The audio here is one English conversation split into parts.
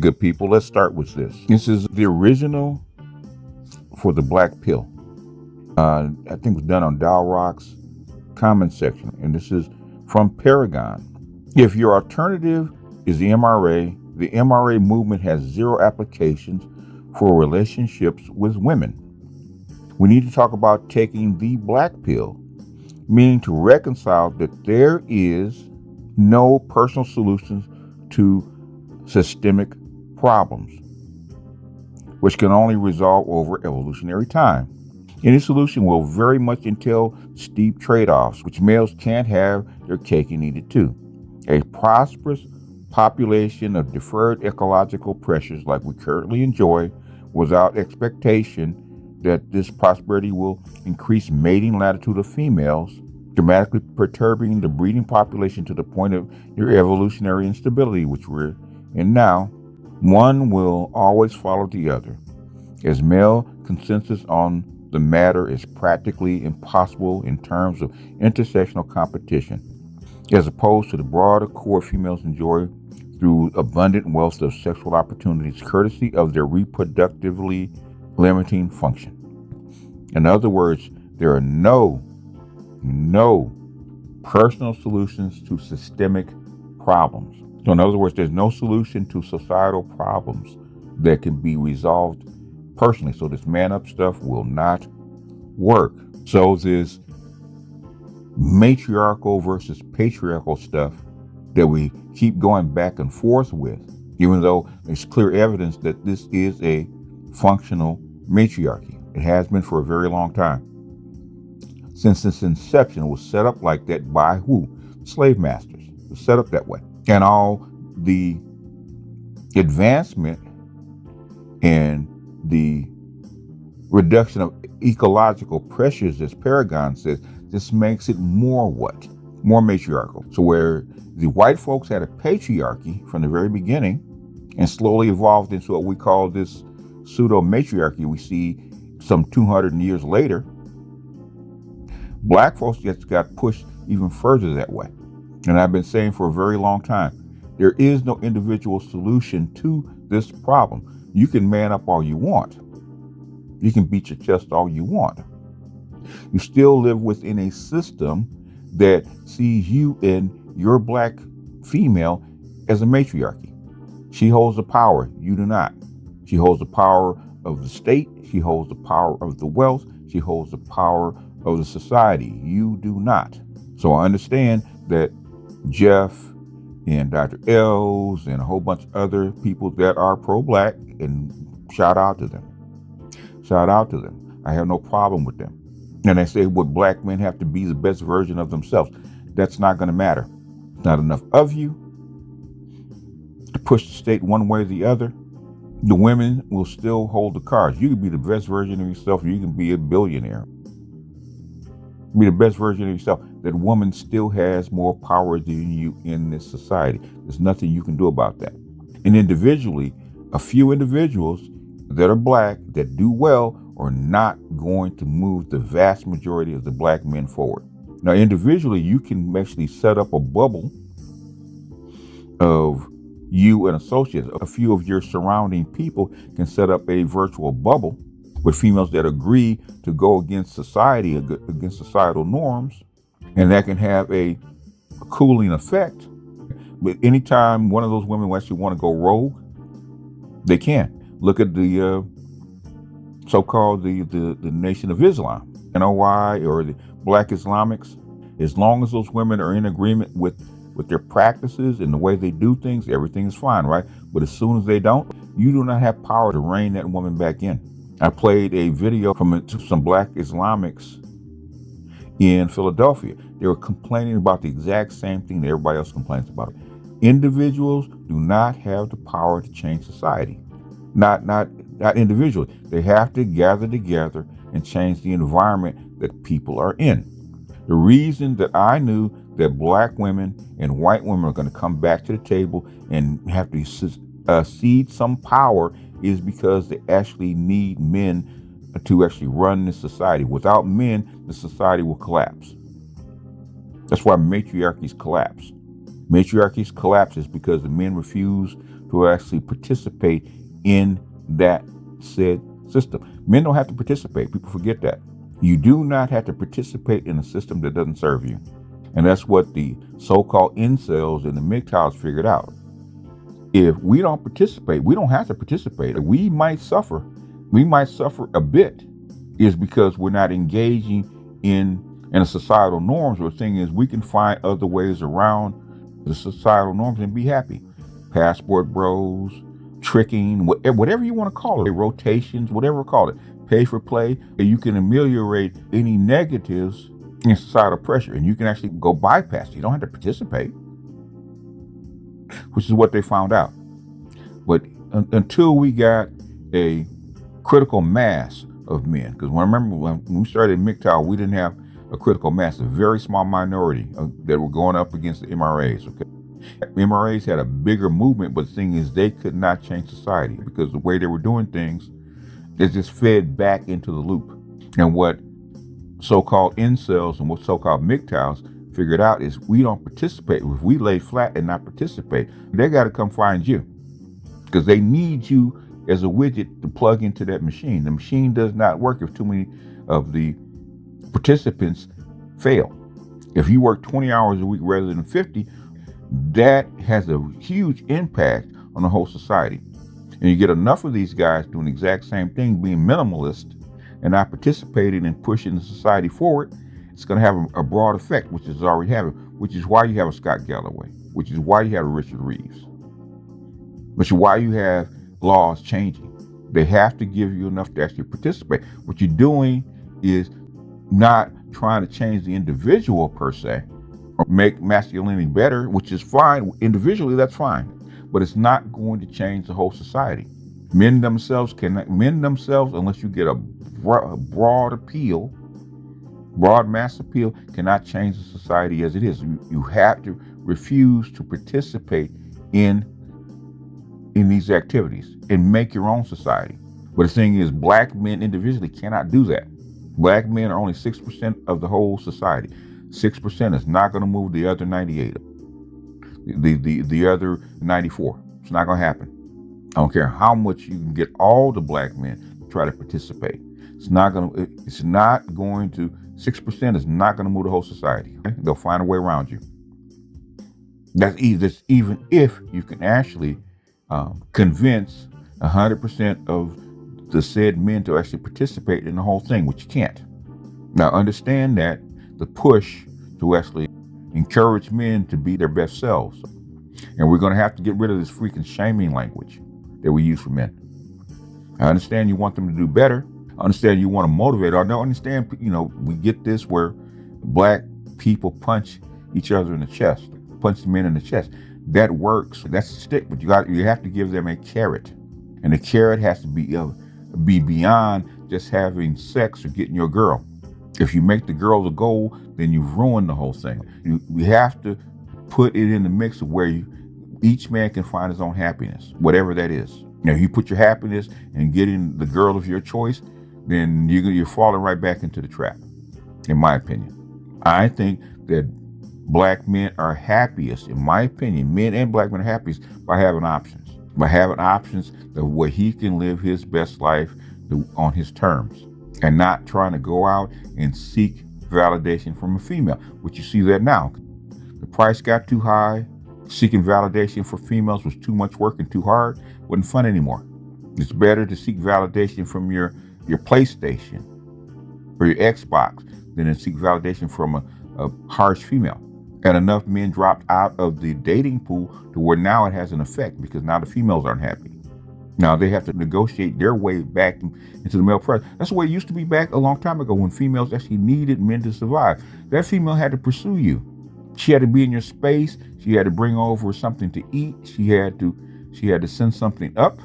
Good people, let's start with this. This is the original for the black pill. I think it was done on Dow Rock's comment section, and this is from Paragon. If your alternative is the MRA movement has zero applications for relationships with women. We need to talk about taking the black pill, meaning to reconcile that there is no personal solutions to systemic problems, which can only resolve over evolutionary time. Any solution will very much entail steep trade-offs, which males can't have their cake and eat it too. A prosperous population of deferred ecological pressures like we currently enjoy, without expectation that this prosperity will increase mating latitude of females, dramatically perturbing the breeding population to the point of near evolutionary instability, which we're in now. One will always follow the other, as male consensus on the matter is practically impossible in terms of intersectional competition, as opposed to the broad accord females enjoy through abundant wealth of sexual opportunities, courtesy of their reproductively limiting function. In other words, there are no personal solutions to systemic problems. So in other words, there's no solution to societal problems that can be resolved personally. So this man up stuff will not work. So this matriarchal versus patriarchal stuff that we keep going back and forth with, even though there's clear evidence that this is a functional matriarchy. It has been for a very long time. Since its inception, it was set up like that by who? Slave masters. It was set up that way. And all the advancement and the reduction of ecological pressures, as Paragon says, this makes it more what? More matriarchal. So where the white folks had a patriarchy from the very beginning and slowly evolved into what we call this pseudo-matriarchy we see some 200 years later, black folks just got pushed even further that way. And I've been saying for a very long time, there is no individual solution to this problem. You can man up all you want. You can beat your chest all you want. You still live within a system that sees you and your black female as a matriarchy. She holds the power, you do not. She holds the power of the state, she holds the power of the wealth, she holds the power of the society, you do not. So I understand that Jeff and Dr. Els and a whole bunch of other people that are pro-black, and shout out to them. Shout out to them. I have no problem with them. And they say, would black men have to be the best version of themselves? That's not going to matter. Not enough of you to push the state one way or the other. The women will still hold the cards. You can be the best version of yourself, and you can be a billionaire. Be the best version of yourself. That woman still has more power than you in this society. There's nothing you can do about that. And individually, a few individuals that are black that do well are not going to move the vast majority of the black men forward. Now, individually, you can actually set up a bubble of you and associates. A few of your surrounding people can set up a virtual bubble with females that agree to go against society, against societal norms, and that can have a cooling effect. But anytime one of those women actually want to go rogue, they can. Look at the so-called the Nation of Islam, NOI, or the Black Islamics. As long as those women are in agreement with their practices and the way they do things, everything is fine, right? But as soon as they don't, you do not have power to rein that woman back in. I played a video from some Black Islamics in Philadelphia. They were complaining about the exact same thing that everybody else complains about. Individuals do not have the power to change society. Not individually. They have to gather together and change the environment that people are in. The reason that I knew that black women and white women are going to come back to the table and have to cede some power is because they actually need men to actually run the society. Without men, the society will collapse. That's why matriarchies collapse. Matriarchies collapses because the men refuse to actually participate in that said system. Men don't have to participate. People forget that. You do not have to participate in a system that doesn't serve you. And that's what the so-called incels and the MGTOWs figured out. If we don't participate, we don't have to participate. We might suffer. We might suffer a bit is because we're not engaging in the societal norms. What the thing is, we can find other ways around the societal norms and be happy. Passport bros, tricking, whatever you want to call it, rotations, whatever call it, pay for play. And you can ameliorate any negatives in societal pressure, and you can actually go bypass it. You don't have to participate, which is what they found out. But until we got a critical mass of men, because remember when we started MGTOW, we didn't have a critical mass, a very small minority that were going up against the MRAs. Okay, MRAs had a bigger movement, but the thing is, they could not change society because the way they were doing things, they just fed back into the loop. And what so-called incels and what so-called MGTOWs figured out is we don't participate. If we lay flat and not participate, they got to come find you because they need you as a widget to plug into that machine. The machine does not work if too many of the participants fail. If you work 20 hours a week rather than 50, that has a huge impact on the whole society. And you get enough of these guys doing the exact same thing, being minimalist and not participating and pushing the society forward, it's going to have a broad effect, which is already having, which is why you have a Scott Galloway, which is why you have a Richard Reeves, which is why you have laws changing. They have to give you enough to actually participate. What you're doing is not trying to change the individual per se or make masculinity better, which is fine. Individually, that's fine. But it's not going to change the whole society. Men themselves unless you get a broad mass appeal, cannot change the society as it is. You have to refuse to participate in these activities and make your own society. But the thing is, black men individually cannot do that. Black men are only 6% of the whole society. 6% is not going to move the other 98. The other 94. It's not going to happen. I don't care how much you can get all the black men to try to participate. It's not going to, 6% is not going to move the whole society. Okay? They'll find a way around you. That's even if you can actually convince 100% of the said men to actually participate in the whole thing, which you can't. Now understand that the push to actually encourage men to be their best selves. And we're going to have to get rid of this freaking shaming language that we use for men. I understand you want them to do better. I understand you want to motivate. I don't understand, we get this where black people punch each other in the chest, punch the men in the chest. That works. That's a stick, but you have to give them a carrot. And the carrot has to be beyond just having sex or getting your girl. If you make the girl the goal, then you've ruined the whole thing. You have to put it in the mix of where each man can find his own happiness, whatever that is. Now, if you put your happiness in getting the girl of your choice, then you're falling right back into the trap, in my opinion. I think that black men are happiest, in my opinion, men and black men are happiest by having options. By having options where he can live his best life on his terms and not trying to go out and seek validation from a female, which you see that now. The price got too high. Seeking validation for females was too much work and too hard. Wasn't fun anymore. It's better to seek validation from your PlayStation or your Xbox than to seek validation from a harsh female. And enough men dropped out of the dating pool to where now it has an effect because now the females aren't happy. Now they have to negotiate their way back into the male predator. That's the way it used to be back a long time ago when females actually needed men to survive. That female had to pursue you. She had to be in your space. She had to bring over something to eat. She had to send something up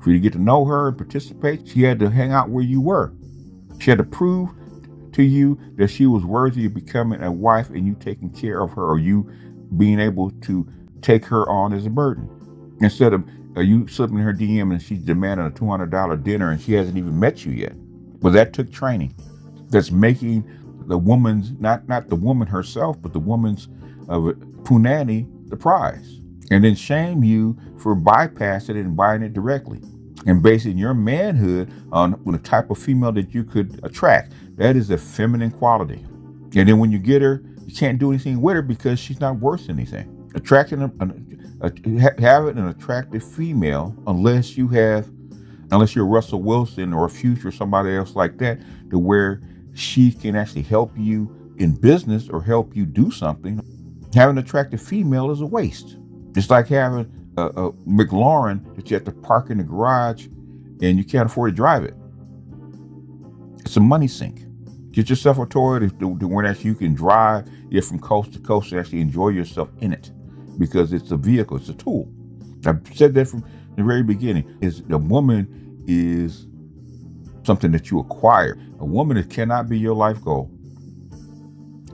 for you to get to know her and participate. She had to hang out where you were. She had to prove to you that she was worthy of becoming a wife and you taking care of her, or you being able to take her on as a burden. Instead of you slipping her DM and she's demanding a $200 dinner and she hasn't even met you yet. But that took training. That's making the woman's, not the woman herself, but the woman's punani the prize. And then shame you for bypassing it and buying it directly. And basing your manhood on the type of female that you could attract. That is a feminine quality. And then when you get her, you can't do anything with her because she's not worth anything. Having an attractive female, unless you're Russell Wilson or a Future or somebody else like that, to where she can actually help you in business or help you do something. Having an attractive female is a waste. It's like having a McLaren that you have to park in the garage and you can't afford to drive it. It's a money sink. Get yourself a Toyota to where actually you can drive it from coast to coast and actually enjoy yourself in it, because it's a vehicle, it's a tool. I've said that from the very beginning. The woman is something that you acquire. A woman cannot be your life goal.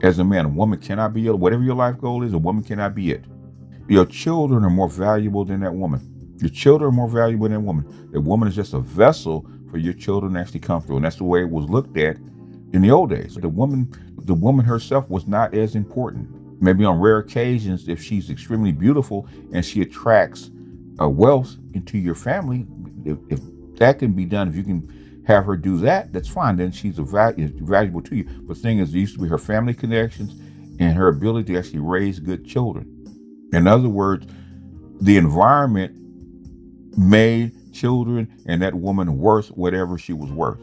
As a man, a woman cannot be whatever your life goal is, a woman cannot be it. Your children are more valuable than that woman. Your children are more valuable than that woman. The woman is just a vessel for your children to actually come through. And that's the way it was looked at in the old days. The woman herself was not as important. Maybe on rare occasions, if she's extremely beautiful and she attracts wealth into your family, if that can be done, if you can have her do that, that's fine. Then she's valuable to you. But the thing is, it used to be her family connections and her ability to actually raise good children. In other words, the environment made children and that woman worth whatever she was worth.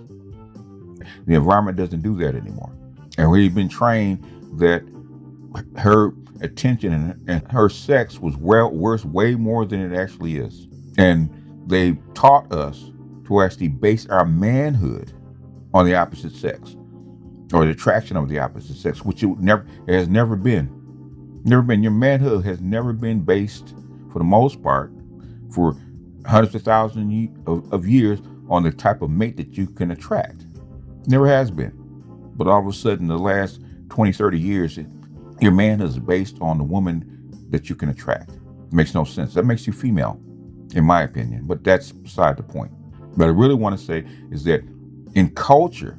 The environment doesn't do that anymore. And we've been trained that her attention and her sex was worth way more than it actually is. And they taught us to actually base our manhood on the opposite sex, or the attraction of the opposite sex, which it has never been. Your manhood has never been based, for the most part, for hundreds of thousands of years, on the type of mate that you can attract. Never has been. But all of a sudden, the last 20, 30 years, your manhood is based on the woman that you can attract. It makes no sense. That makes you female, in my opinion, but that's beside the point. But I really want to say is that in culture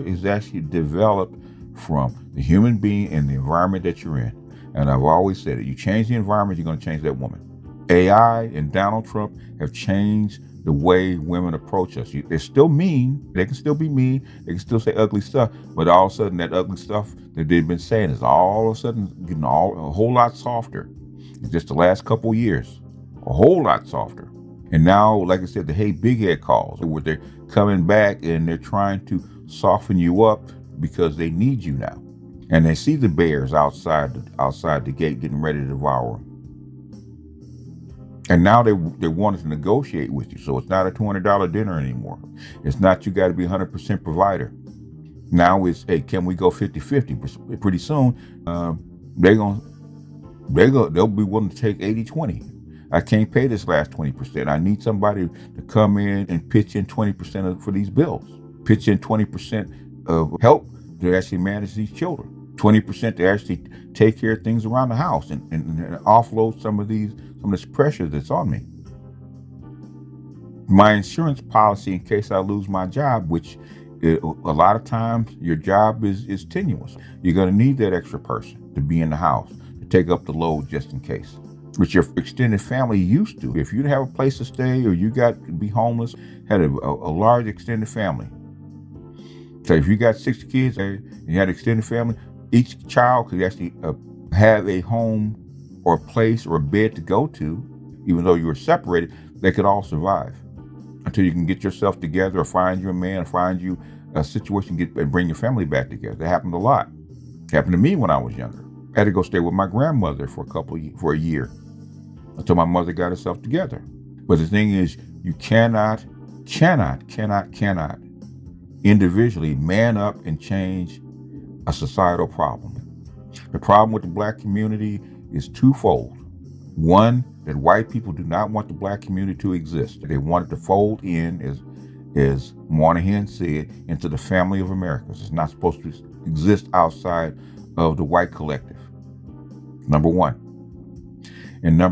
is actually developed from the human being and the environment that you're in. And I've always said it. You change the environment, you're going to change that woman. AI and Donald Trump have changed the way women approach us. They're still mean. They can still be mean. They can still say ugly stuff. But all of a sudden, that ugly stuff that they've been saying is all of a sudden getting a whole lot softer in just the last couple of years. A whole lot softer. And now, like I said, the hey big head calls, where they're coming back and they're trying to soften you up because they need you now. And they see the bears outside the gate getting ready to devour them. And now they wanting to negotiate with you. So it's not a $200 dinner anymore. It's not you got to be 100% provider. Now it's, hey, can we go 50-50? Pretty soon, they'll be willing to take 80-20. I can't pay this last 20%. I need somebody to come in and pitch in 20% for these bills. Pitch in 20% of help to actually manage these children. 20% to actually take care of things around the house and offload some of this pressure that's on me. My insurance policy in case I lose my job, which a lot of times your job is tenuous. You're going to need that extra person to be in the house, to take up the load just in case. Which your extended family used to. If you didn't have a place to stay or you got to be homeless, had a large extended family. So if you got 6 kids and you had an extended family, each child could actually have a home or a place or a bed to go to, even though you were separated. They could all survive until you can get yourself together or find you a man or find you a situation and bring your family back together. That happened a lot. It happened to me when I was younger. I had to go stay with my grandmother for a year until my mother got herself together. But the thing is, You cannot individually man up and change a societal problem. The problem with the black community is twofold. One, that white people do not want the black community to exist. They want it to fold in, as Moynihan said, into the family of Americans. It's not supposed to exist outside of the white collective. Number one. And number